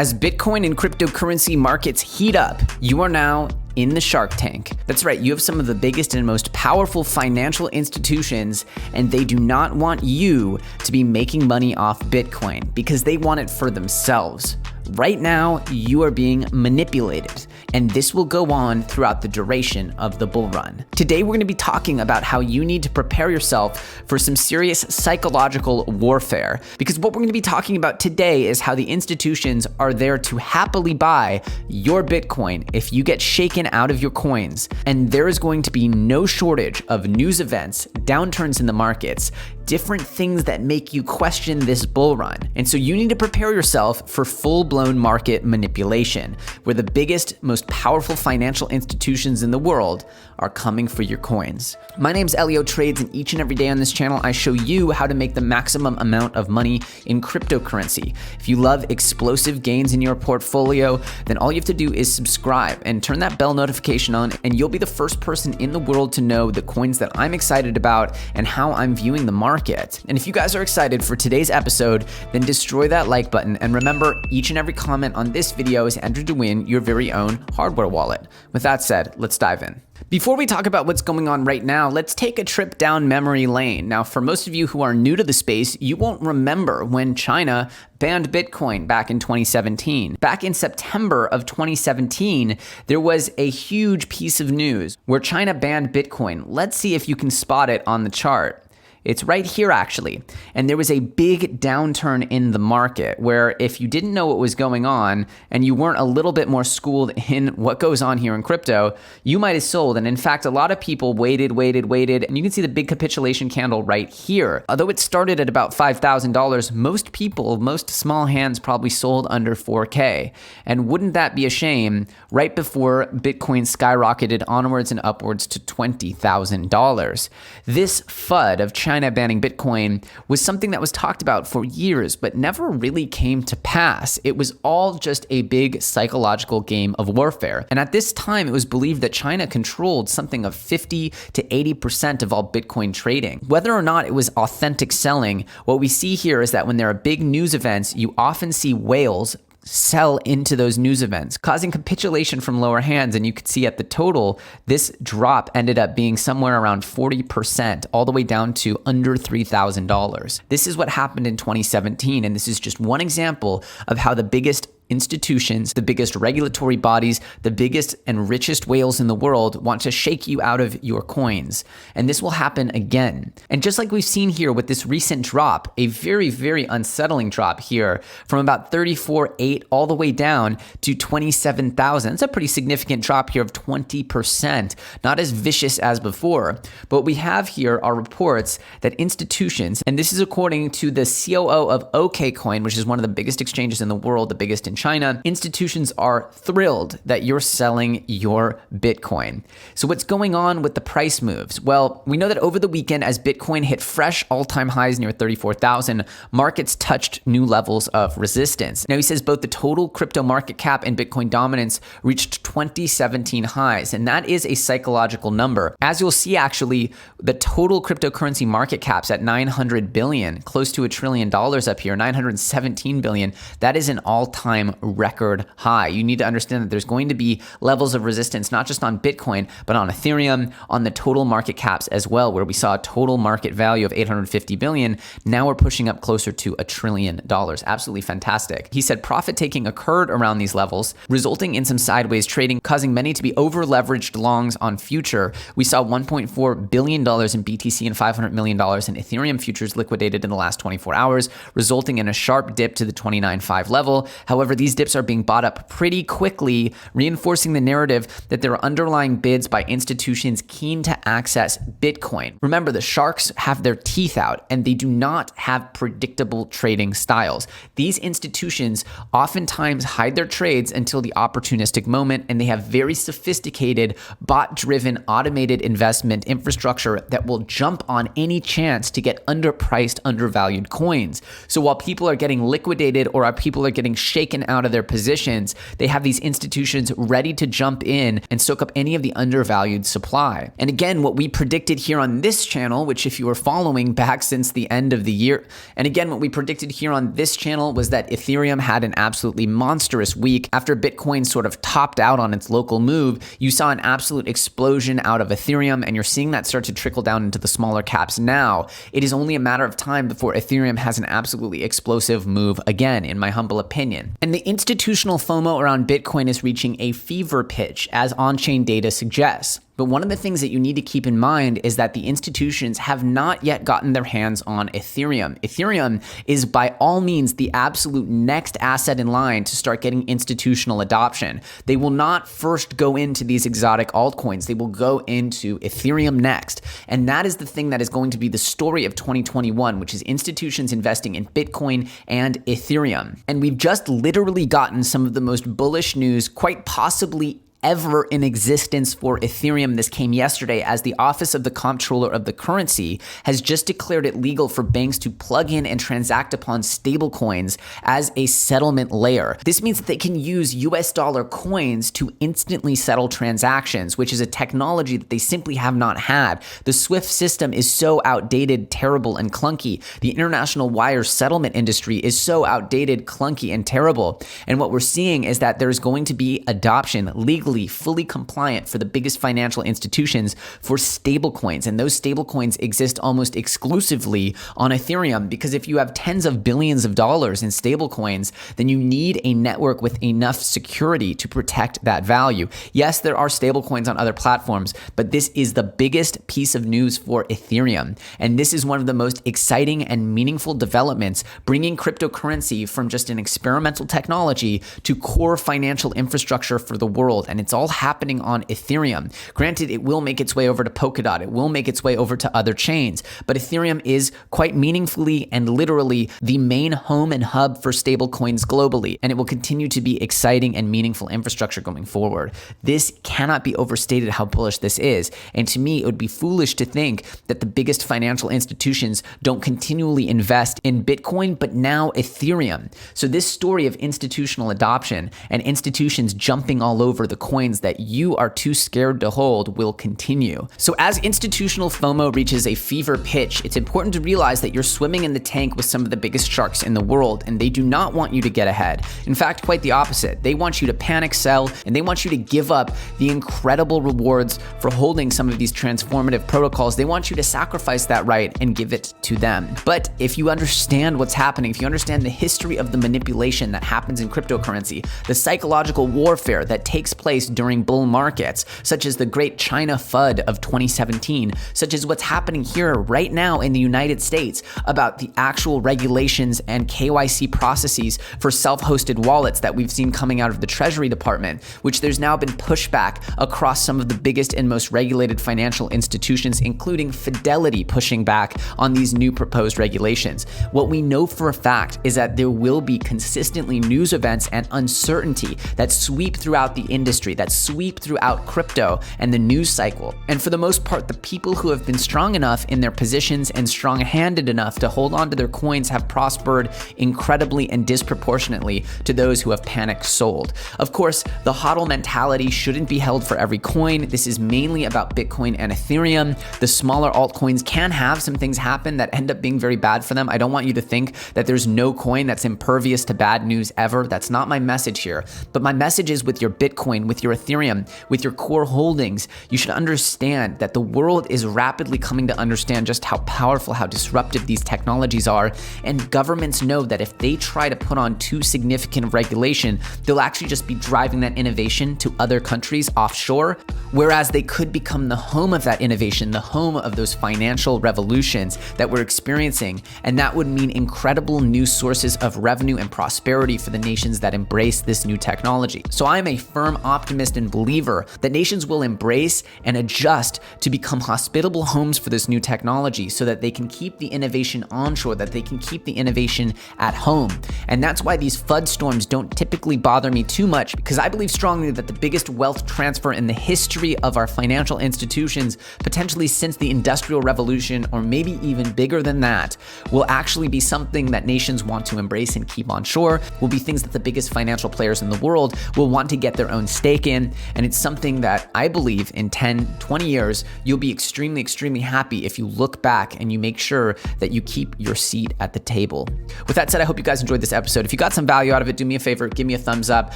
As Bitcoin and cryptocurrency markets heat up, you are now in the Shark Tank. That's right, you have some of the biggest and most powerful financial institutions, and they do not want you to be making money off Bitcoin because they want it for themselves. Right now, you are being manipulated, and this will go on throughout the duration of the bull run. Today, we're going to be talking about how you need to prepare yourself for some serious psychological warfare, because what we're going to be talking about today is how the institutions are there to happily buy your Bitcoin if you get shaken out of your coins. And there is going to be no shortage of news events, downturns in the markets, different things that make you question this bull run. And so you need to prepare yourself for full-blown market manipulation, where the biggest, most powerful financial institutions in the world are coming for your coins. My name's Elio Trades, and each and every day on this channel, I show you how to make the maximum amount of money in cryptocurrency. If you love explosive gains in your portfolio, then all you have to do is subscribe and turn that bell notification on, and you'll be the first person in the world to know the coins that I'm excited about and how I'm viewing the market. And if you guys are excited for today's episode, then destroy that like button. And remember, each and every comment on this video is entered to win your very own hardware wallet. With that said, let's dive in. Before we talk about what's going on right now, let's take a trip down memory lane. Now, for most of you who are new to the space, you won't remember when China banned Bitcoin back in 2017. Back in September of 2017, there was a huge piece of news where China banned Bitcoin. Let's see if you can spot it on the chart. It's right here, actually. And there was a big downturn in the market where if you didn't know what was going on and you weren't a little bit more schooled in what goes on here in crypto, you might have sold. And in fact, a lot of people waited. And you can see the big capitulation candle right here. Although it started at about $5,000, most small hands probably sold under 4K. And wouldn't that be a shame right before Bitcoin skyrocketed onwards and upwards to $20,000? This FUD of China banning Bitcoin was something that was talked about for years, but never really came to pass. It was all just a big psychological game of warfare. And at this time, it was believed that China controlled something of 50 to 80% of all Bitcoin trading. Whether or not it was authentic selling, what we see here is that when there are big news events, you often see whales sell into those news events, causing capitulation from lower hands. And you could see at the total, this drop ended up being somewhere around 40%, all the way down to under $3,000. This is what happened in 2017. And this is just one example of how the biggest institutions, the biggest regulatory bodies, the biggest and richest whales in the world want to shake you out of your coins. And this will happen again. And just like we've seen here with this recent drop, a very, very unsettling drop here from about 34.8 all the way down to 27,000. It's a pretty significant drop here of 20%, not as vicious as before. But what we have here are reports that institutions, and this is according to the COO of OKCoin, which is one of the biggest exchanges in the world, the biggest in China, institutions are thrilled that you're selling your Bitcoin. So what's going on with the price moves? Well, we know that over the weekend, as Bitcoin hit fresh all-time highs near 34,000, markets touched new levels of resistance. Now, he says both the total crypto market cap and Bitcoin dominance reached 2017 highs, and that is a psychological number. As you'll see, actually, the total cryptocurrency market cap's at 900 billion, close to $1 trillion up here, 917 billion. That is an all-time record high. You need to understand that there's going to be levels of resistance, not just on Bitcoin, but on Ethereum, on the total market caps as well, where we saw a total market value of 850 billion. Now we're pushing up closer to $1 trillion. Absolutely fantastic. He said profit taking occurred around these levels, resulting in some sideways trading, causing many to be over leveraged longs on future. We saw $1.4 billion in BTC and $500 million in Ethereum futures liquidated in the last 24 hours, resulting in a sharp dip to the 29.5 level. However, these dips are being bought up pretty quickly, reinforcing the narrative that there are underlying bids by institutions keen to access Bitcoin. Remember, the sharks have their teeth out and they do not have predictable trading styles. These institutions oftentimes hide their trades until the opportunistic moment, and they have very sophisticated, bot-driven, automated investment infrastructure that will jump on any chance to get underpriced, undervalued coins. So while people are getting liquidated or people are getting shaken out of their positions, they have these institutions ready to jump in and soak up any of the undervalued supply. And again, what we predicted here on this channel, which if you were following back since the end of the year, and again, what we predicted here on this channel was that Ethereum had an absolutely monstrous week. After Bitcoin sort of topped out on its local move, you saw an absolute explosion out of Ethereum, and you're seeing that start to trickle down into the smaller caps now. It is only a matter of time before Ethereum has an absolutely explosive move again, in my humble opinion. And the institutional FOMO around Bitcoin is reaching a fever pitch, as on-chain data suggests. But one of the things that you need to keep in mind is that the institutions have not yet gotten their hands on Ethereum. Ethereum is by all means the absolute next asset in line to start getting institutional adoption. They will not first go into these exotic altcoins. They will go into Ethereum next. And that is the thing that is going to be the story of 2021, which is institutions investing in Bitcoin and Ethereum. And we've just literally gotten some of the most bullish news, quite possibly ever in existence for Ethereum. This came yesterday as the Office of the Comptroller of the Currency has just declared it legal for banks to plug in and transact upon stablecoins as a settlement layer. This means that they can use US dollar coins to instantly settle transactions, which is a technology that they simply have not had. The SWIFT system is so outdated, terrible, and clunky. The international wire settlement industry is so outdated, clunky, and terrible. And what we're seeing is that there's going to be adoption legally, fully compliant for the biggest financial institutions for stablecoins. And those stablecoins exist almost exclusively on Ethereum, because if you have tens of billions of dollars in stablecoins, then you need a network with enough security to protect that value. Yes, there are stablecoins on other platforms, but this is the biggest piece of news for Ethereum. And this is one of the most exciting and meaningful developments, bringing cryptocurrency from just an experimental technology to core financial infrastructure for the world. And it's all happening on Ethereum. Granted, it will make its way over to Polkadot. It will make its way over to other chains. But Ethereum is quite meaningfully and literally the main home and hub for stablecoins globally. And it will continue to be exciting and meaningful infrastructure going forward. This cannot be overstated how bullish this is. And to me, it would be foolish to think that the biggest financial institutions don't continually invest in Bitcoin, but now Ethereum. So this story of institutional adoption and institutions jumping all over the coins that you are too scared to hold will continue. So as institutional FOMO reaches a fever pitch, it's important to realize that you're swimming in the tank with some of the biggest sharks in the world, and they do not want you to get ahead. In fact, quite the opposite. They want you to panic sell, and they want you to give up the incredible rewards for holding some of these transformative protocols. They want you to sacrifice that right and give it to them. But if you understand what's happening, if you understand the history of the manipulation that happens in cryptocurrency, the psychological warfare that takes place during bull markets, such as the great China FUD of 2017, such as what's happening here right now in the United States about the actual regulations and KYC processes for self-hosted wallets that we've seen coming out of the Treasury Department, which there's now been pushback across some of the biggest and most regulated financial institutions, including Fidelity, pushing back on these new proposed regulations. What we know for a fact is that there will be consistently news events and uncertainty that sweep throughout the industry, that sweep throughout crypto and the news cycle. And for the most part, the people who have been strong enough in their positions and strong-handed enough to hold on to their coins have prospered incredibly and disproportionately to those who have panicked sold. Of course, the hodl mentality shouldn't be held for every coin. This is mainly about Bitcoin and Ethereum. The smaller altcoins can have some things happen that end up being very bad for them. I don't want you to think that there's no coin that's impervious to bad news ever. That's not my message here. But my message is with your Bitcoin, with your Ethereum, with your core holdings, you should understand that the world is rapidly coming to understand just how powerful, how disruptive these technologies are. And governments know that if they try to put on too significant of regulation, they'll actually just be driving that innovation to other countries offshore, whereas they could become the home of that innovation, the home of those financial revolutions that we're experiencing. And that would mean incredible new sources of revenue and prosperity for the nations that embrace this new technology. So I'm a firm optimist optimist and believer that nations will embrace and adjust to become hospitable homes for this new technology so that they can keep the innovation onshore, that they can keep the innovation at home. And that's why these FUD storms don't typically bother me too much, because I believe strongly that the biggest wealth transfer in the history of our financial institutions, potentially since the Industrial Revolution, or maybe even bigger than that, will actually be something that nations want to embrace and keep onshore, will be things that the biggest financial players in the world will want to get their own stake in. And it's something that I believe in 10, 20 years, you'll be extremely, extremely happy if you look back and you make sure that you keep your seat at the table. With that said, I hope you guys enjoyed this episode. If you got some value out of it, do me a favor, give me a thumbs up.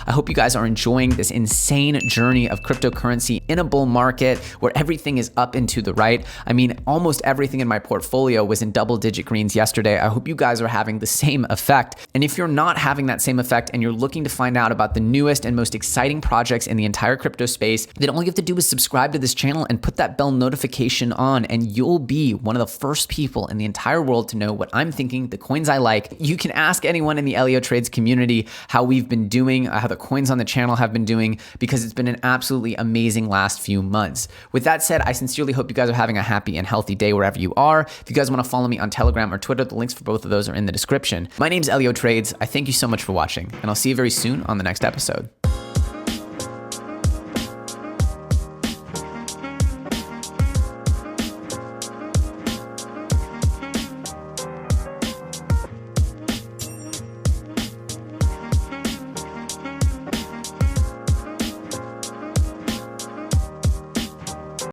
I hope you guys are enjoying this insane journey of cryptocurrency in a bull market where everything is up and to the right. I mean, almost everything in my portfolio was in double-digit greens yesterday. I hope you guys are having the same effect. And if you're not having that same effect and you're looking to find out about the newest and most exciting projects in the entire crypto space, then all you have to do is subscribe to this channel and put that bell notification on, and you'll be one of the first people in the entire world to know what I'm thinking, the coins I like. You can ask anyone in the Elio Trades community how we've been doing, how the coins on the channel have been doing, because it's been an absolutely amazing last few months. With that said, I sincerely hope you guys are having a happy and healthy day wherever you are. If you guys want to follow me on Telegram or Twitter, the links for both of those are in the description. My name's Elio Trades. I thank you so much for watching, and I'll see you very soon on the next episode.